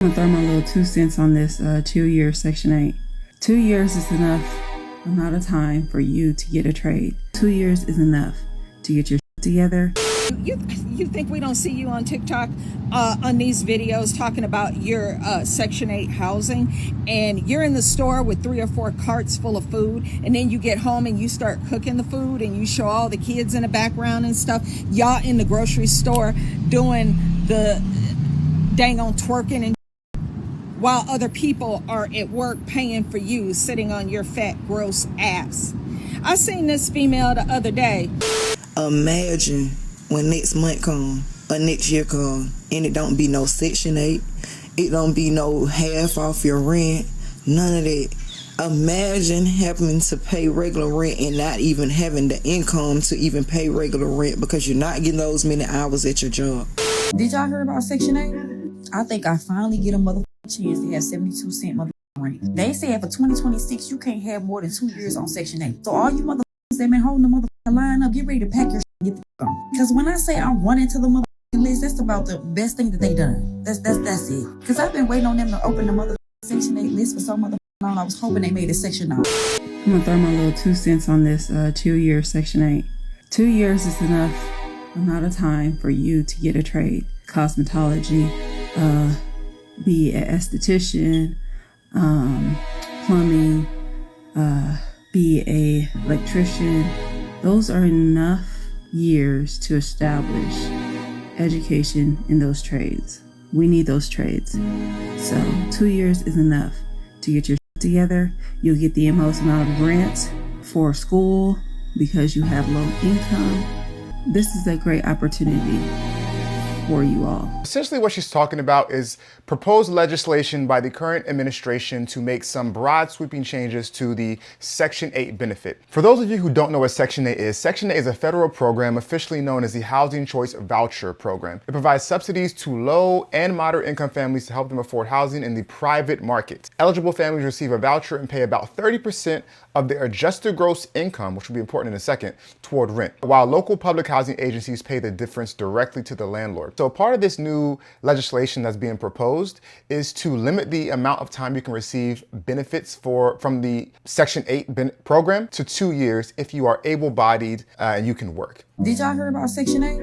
I'm gonna throw my little 2 cents on this 2-year Section 8. 2 years is enough amount of time for you to get a trade. 2 years is enough to get your shit together. You think we don't see you on TikTok on these videos talking about your Section 8 housing, and you're in the store with 3 or 4 carts full of food, and then you get home and you start cooking the food and you show all the kids in the background and stuff. Y'all in the grocery store doing the dang on twerking and while other people are at work paying for you, sitting on your fat, gross ass. I seen this female the other day. Imagine when next month come or next year come and it don't be no Section 8, it don't be no half off your rent, none of that. Imagine having to pay regular rent and not even having the income to even pay regular rent because you're not getting those many hours at your job. Did y'all hear about Section 8? I think I finally get a motherfucking chance to have 72-cent motherfucking rent. They said for 2026 you can't have more than 2 years on Section 8. So all you motherfuckers that been holding the motherfucking line up, get ready to pack your shit and get the fuck on. Because when I say I'm running to the motherfucking list, that's about the best thing that they done. That's it. Because I've been waiting on them to open the motherfucking Section 8 list for so motherfucking long. I was hoping they made a Section 9. I'm gonna throw my little 2 cents on this 2-year Section 8. 2 years is enough amount of time for you to get a trade. Cosmetology, be an esthetician, plumbing, be a electrician. Those are enough years to establish education in those trades. We need those trades. So 2 years is enough to get your shit together. You'll get the most amount of rent for school because you have low income. This is a great opportunity for you all. Essentially what she's talking about is proposed legislation by the current administration to make some broad sweeping changes to the Section 8 benefit. For those of you who don't know what Section 8 is, Section 8 is a federal program officially known as the Housing Choice Voucher Program. It provides subsidies to low and moderate income families to help them afford housing in the private market. Eligible families receive a voucher and pay about 30% of their adjusted gross income, which will be important in a second, toward rent, while local public housing agencies pay the difference directly to the landlord. So part of this new legislation that's being proposed is to limit the amount of time you can receive benefits from the Section 8 program to 2 years if you are able-bodied and you can work. Did y'all hear about Section 8?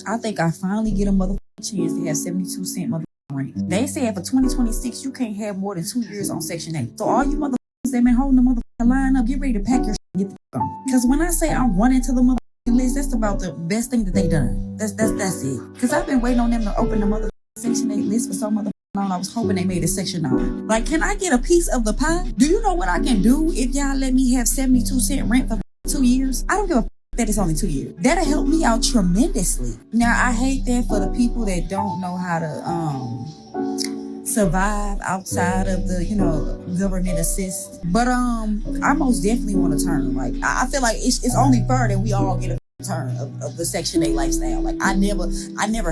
I think I finally get a motherfucking chance to have 72-cent motherfucking rent. They said for 2026 you can't have more than 2 years on Section 8. So all you motherfuckers that been holding the motherfucking line up, get ready to pack your shit and get the fuck on. Because when I say I'm running to the motherfucking list, that's about the best thing that they done. That's it. Because I've been waiting on them to open the motherfucking Section 8 list for so motherfucking long. I was hoping they made a Section 9. Like, can I get a piece of the pie? Do you know what I can do if y'all let me have 72-cent rent for 2 years? I don't give a that it's only 2 years. That'll help me out tremendously. Now, I hate that for the people that don't know how to survive outside of the, government assist. But I most definitely want to turn. Like, I feel like it's only fair that we all get a turn of the Section 8 lifestyle. Like, I never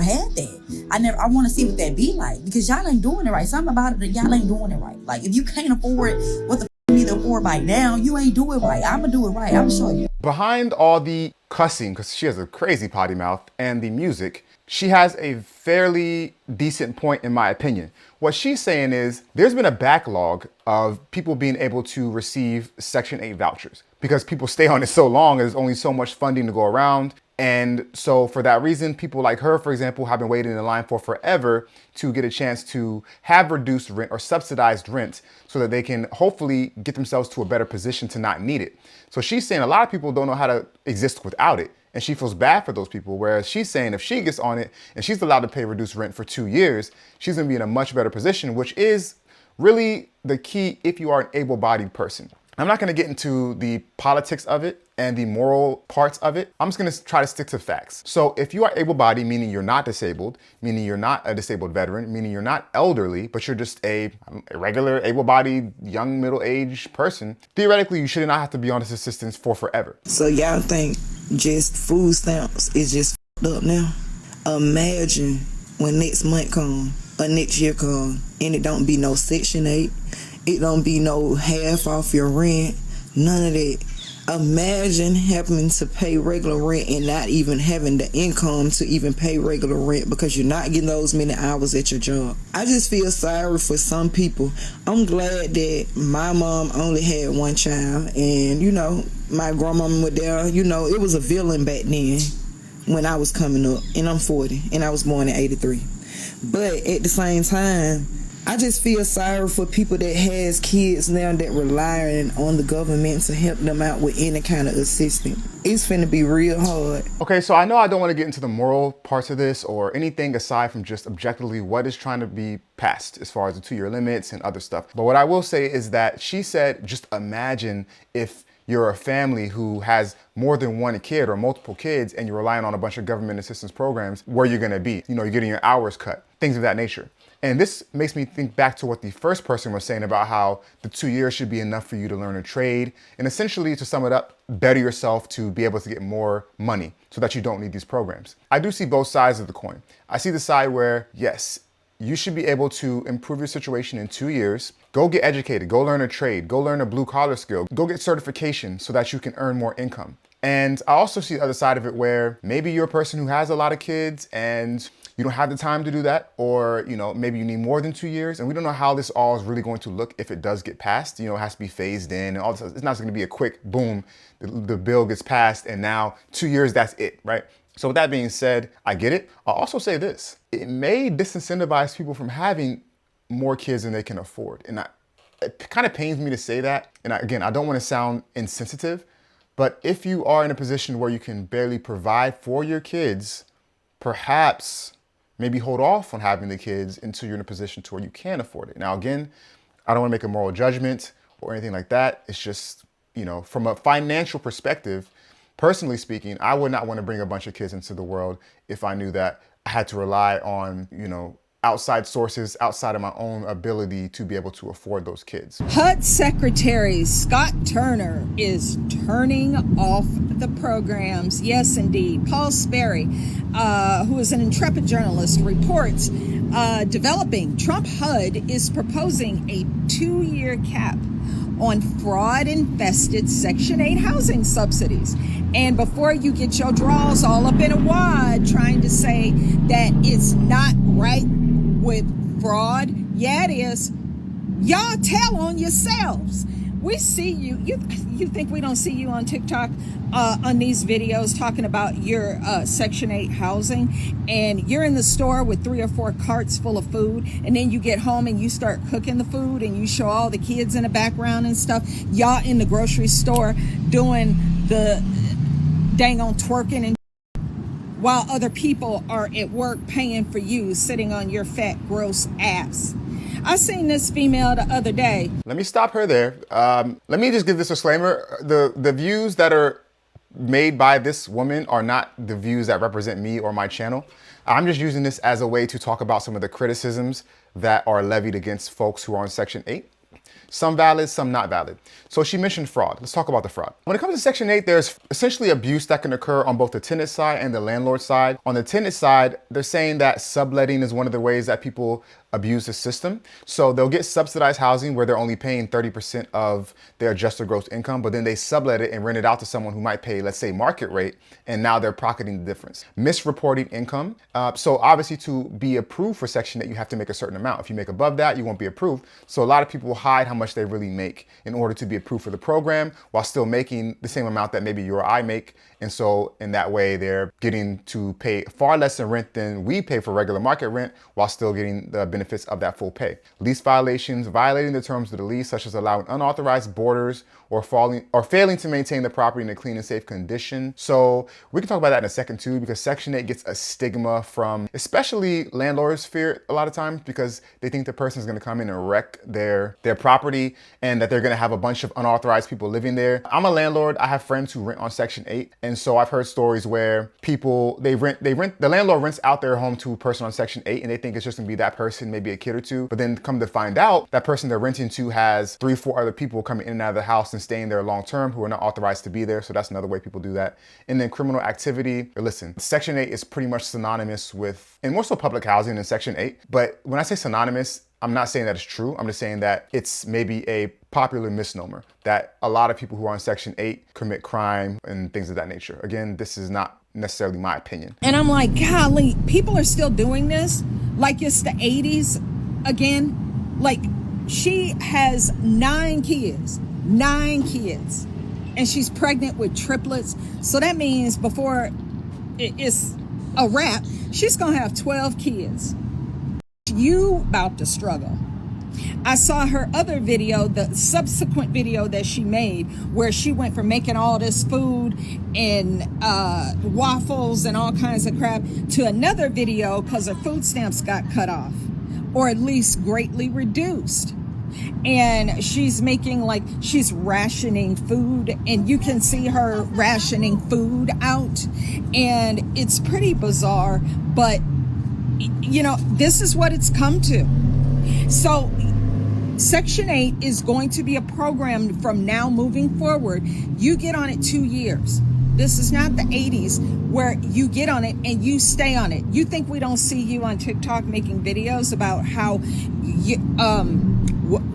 had that. I want to see what that be like, because y'all ain't doing it right. Something about it that y'all ain't doing it right. Like, if you can't afford what the you need to afford by now, you ain't do it right. I'm gonna do it right. I'm sure you. Behind all the cussing, because she has a crazy potty mouth, and the music, she has a fairly decent point in my opinion. What she's saying is there's been a backlog of people being able to receive Section 8 vouchers because people stay on it so long. There's only so much funding to go around. And so for that reason, people like her, for example, have been waiting in line for forever to get a chance to have reduced rent or subsidized rent so that they can hopefully get themselves to a better position to not need it. So she's saying a lot of people don't know how to exist without it. And she feels bad for those people. Whereas she's saying if she gets on it and she's allowed to pay reduced rent for 2 years, she's gonna be in a much better position, which is really the key if you are an able-bodied person. I'm not gonna get into the politics of it and the moral parts of it. I'm just gonna try to stick to facts. So if you are able-bodied, meaning you're not disabled, meaning you're not a disabled veteran, meaning you're not elderly, but you're just a regular able-bodied, young, middle-aged person, theoretically, you should not have to be on this assistance for forever. So y'all think just food stamps is just up now? Imagine when next month come or next year come and it don't be no Section 8, it don't be no half off your rent, none of that. Imagine having to pay regular rent and not even having the income to even pay regular rent because you're not getting those many hours at your job. I just feel sorry for some people. I'm glad that my mom only had one child and, my grandmama was there. It was a villain back then when I was coming up, and I'm 40 and I was born in 83. But at the same time, I just feel sorry for people that has kids now that relying on the government to help them out with any kind of assistance. It's finna be real hard. Okay, so I know I don't want to get into the moral parts of this or anything aside from just objectively what is trying to be passed as far as the 2-year limits and other stuff. But what I will say is that she said, just imagine if you're a family who has more than one kid or multiple kids and you're relying on a bunch of government assistance programs, where you're gonna be. You're getting your hours cut, things of that nature. And this makes me think back to what the first person was saying about how the 2 years should be enough for you to learn a trade. And essentially, to sum it up, better yourself to be able to get more money so that you don't need these programs. I do see both sides of the coin. I see the side where, yes, you should be able to improve your situation in 2 years. Go get educated, go learn a trade, go learn a blue collar skill, go get certification so that you can earn more income. And I also see the other side of it where maybe you're a person who has a lot of kids and you don't have the time to do that, or maybe you need more than 2 years, and we don't know how this all is really going to look if it does get passed. It has to be phased in and all this. It's not going to be a quick boom, the bill gets passed and now 2 years, that's it, right? So with that being said, I get it. I'll also say this, it may disincentivize people from having more kids than they can afford. And it kind of pains me to say that. And again, I don't want to sound insensitive, but if you are in a position where you can barely provide for your kids, perhaps maybe hold off on having the kids until you're in a position to where you can afford it. Now, again, I don't want to make a moral judgment or anything like that. It's just, from a financial perspective, personally speaking, I would not want to bring a bunch of kids into the world if I knew that I had to rely on, outside sources, outside of my own ability to be able to afford those kids. HUD Secretary Scott Turner is turning off the programs. Yes, indeed. Paul Sperry, who is an intrepid journalist, reports developing Trump HUD is proposing a 2-year cap on fraud-infested Section 8 housing subsidies. And before you get your draws all up in a wad trying to say that it's not right with fraud, yeah, it is. Y'all tell on yourselves. We see you. You think we don't see you on TikTok on these videos talking about your Section 8 housing, and you're in the store with 3 or 4 carts full of food, and then you get home and you start cooking the food and you show all the kids in the background and stuff. Y'all in the grocery store doing the dang on twerking and while other people are at work paying for you, sitting on your fat, gross ass. I seen this female the other day. Let me stop her there. Let me just give this disclaimer. The views that are made by this woman are not the views that represent me or my channel. I'm just using this as a way to talk about some of the criticisms that are levied against folks who are on Section 8. Some valid, some not valid. So she mentioned fraud. Let's talk about the fraud. When it comes to Section 8, there's essentially abuse that can occur on both the tenant side and the landlord side. On the tenant side, they're saying that subletting is one of the ways that people abuse the system. So they'll get subsidized housing where they're only paying 30% of their adjusted gross income, but then they sublet it and rent it out to someone who might pay, let's say, market rate, and now they're pocketing the difference. Misreporting income. So obviously to be approved for Section 8, you have to make a certain amount. If you make above that, you won't be approved. So a lot of people hide how much they really make in order to be approved for the program while still making the same amount that maybe you or I make. And so in that way, they're getting to pay far less in rent than we pay for regular market rent while still getting the benefits of that full pay. Lease violations, violating the terms of the lease, such as allowing unauthorized boarders or failing to maintain the property in a clean and safe condition. So we can talk about that in a second too, because Section 8 gets a stigma from especially landlords fear a lot of times because they think the person is going to come in and wreck their property and that they're going to have a bunch of unauthorized people living there. I'm a landlord. I have friends who rent on Section 8. And so I've heard stories where people, the landlord rents out their home to a person on Section 8 and they think it's just gonna be that person, maybe a kid or two. But then come to find out that person they're renting to has 3 or 4 other people coming in and out of the house and staying there long term who are not authorized to be there. So that's another way people do that. And then criminal activity. Listen, Section 8 is pretty much synonymous with, and more so public housing than Section 8. But when I say synonymous, I'm not saying that it's true. I'm just saying that it's maybe a popular misnomer that a lot of people who are on Section 8 commit crime and things of that nature. Again, this is not necessarily my opinion. And I'm like, golly, people are still doing this like it's the 80s again. Like, she has 9 kids, and she's pregnant with triplets. So that means before it's a wrap, she's gonna have 12 kids. You about to struggle. I saw her other video, the subsequent video that she made, where she went from making all this food and waffles and all kinds of crap to another video because her food stamps got cut off, or at least greatly reduced. And she's making, like, she's rationing food, and you can see her rationing food out, and it's pretty bizarre, but you know, this is what it's come to. So Section 8 is going to be a program from now moving forward. You get on it 2 years. This is not the 80s where you get on it and you stay on it. You think we don't see you on TikTok making videos about how you,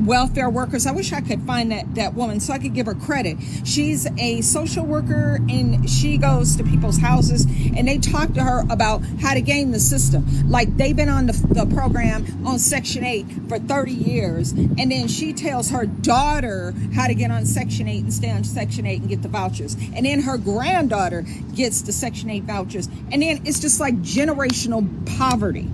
welfare workers. I wish I could find that woman so I could give her credit. She's a social worker, and she goes to people's houses and they talk to her about how to game the system. Like, they've been on the program on Section 8 for 30 years, and then she tells her daughter how to get on Section 8 and stay on Section 8 and get the vouchers. And then her granddaughter gets the Section 8 vouchers. And then it's just like generational poverty.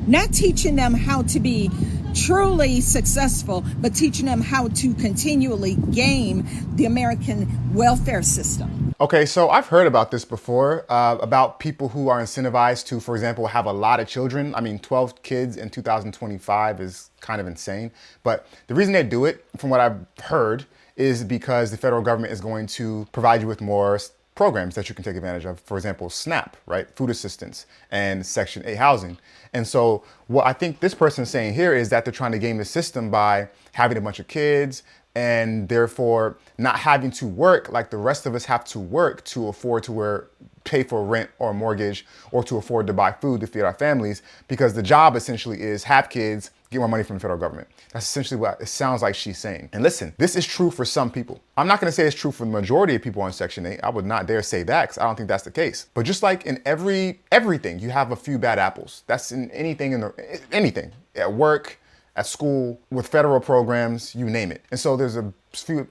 Not teaching them how to be truly successful, but teaching them how to continually game the American welfare system. Okay, so I've heard about this before, about people who are incentivized to, for example, have a lot of children. I mean, 12 kids in 2025 is kind of insane. But the reason they do it, from what I've heard, is because the federal government is going to provide you with more programs that you can take advantage of. For example, SNAP, right? Food assistance and Section 8 housing. And so what I think this person is saying here is that they're trying to game the system by having a bunch of kids and therefore not having to work like the rest of us have to work to afford to pay for rent or mortgage, or to afford to buy food to feed our families, because the job essentially is have kids, get more money from the federal government. That's essentially what it sounds like she's saying. And listen, this is true for some people. I'm not gonna say it's true for the majority of people on Section 8. I would not dare say that, because I don't think that's the case. But just like in everything, you have a few bad apples. That's in anything, anything, at work, at school, with federal programs, you name it. And so there's a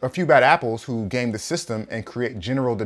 few bad apples who game the system and create generational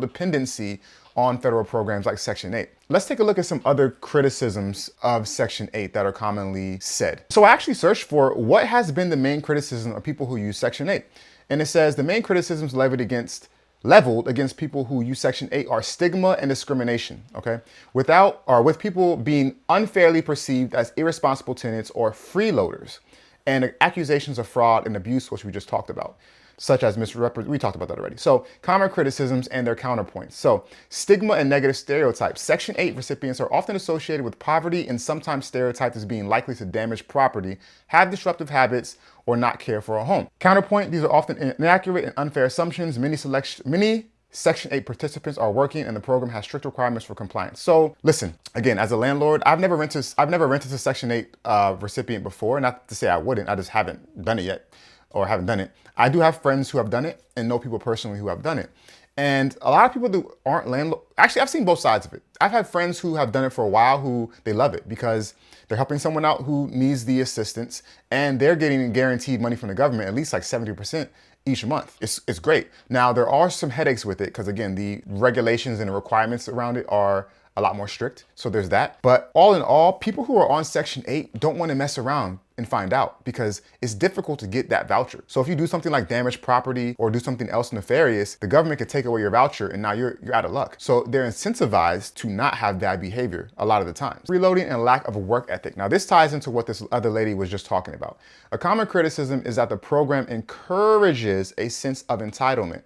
dependency on federal programs like Section 8. Let's take a look at some other criticisms of Section 8 that are commonly said. So I actually searched for what has been the main criticism of people who use Section 8. And it says the main criticisms leveled against people who use Section 8 are stigma and discrimination, okay? With people being unfairly perceived as irresponsible tenants or freeloaders, and accusations of fraud and abuse, which we just talked about, such as we talked about that already. So common criticisms and their counterpoints. So stigma and negative stereotypes. Section 8 recipients are often associated with poverty and sometimes stereotyped as being likely to damage property, have disruptive habits, or not care for a home. Counterpoint, these are often inaccurate and unfair assumptions. Many Section 8 participants are working and the program has strict requirements for compliance. So listen, again, as a landlord, I've never rented a Section 8 recipient before. Not to say I wouldn't, I just haven't done it yet, or haven't done it. I do have friends who have done it and know people personally who have done it. And a lot of people who aren't landlord, actually I've seen both sides of it. I've had friends who have done it for a while who they love it because they're helping someone out who needs the assistance, and they're getting guaranteed money from the government, at least like 70% each month. It's great. Now, there are some headaches with it because, again, the regulations and the requirements around it are a lot more strict. So there's that. But all in all, people who are on Section 8 don't want to mess around and find out, because it's difficult to get that voucher. So if you do something like damage property or do something else nefarious, the government could take away your voucher and now you're out of luck. So they're incentivized to not have bad behavior a lot of the times. Reloading and lack of a work ethic. Now this ties into what this other lady was just talking about. A common criticism is that the program encourages a sense of entitlement.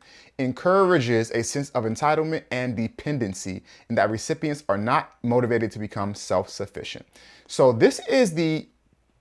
And dependency, and that recipients are not motivated to become self-sufficient. So this is the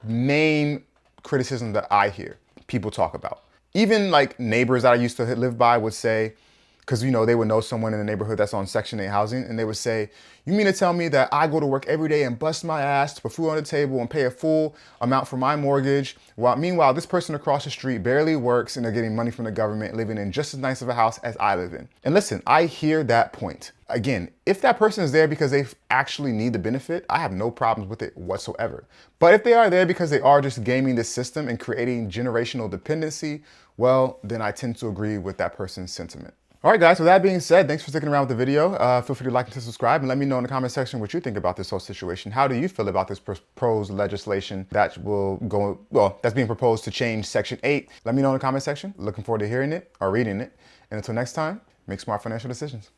main criticism that I hear people talk about. Even like neighbors that I used to live by would say, because, you know, they would know someone in the neighborhood that's on Section 8 housing, and they would say, you mean to tell me that I go to work every day and bust my ass to put food on the table and pay a full amount for my mortgage, while meanwhile this person across the street barely works and they're getting money from the government, living in just as nice of a house as I live in? And listen, I hear that point. Again, if that person is there because they actually need the benefit, I have no problems with it whatsoever. But if they are there because they are just gaming the system and creating generational dependency, well, then I tend to agree with that person's sentiment. All right, guys, with that being said, thanks for sticking around with the video. Feel free to like and to subscribe, and let me know in the comment section what you think about this whole situation. How do you feel about this proposed legislation that will go, well, that's being proposed to change Section 8? Let me know in the comment section. Looking forward to hearing it or reading it. And until next time, make smart financial decisions.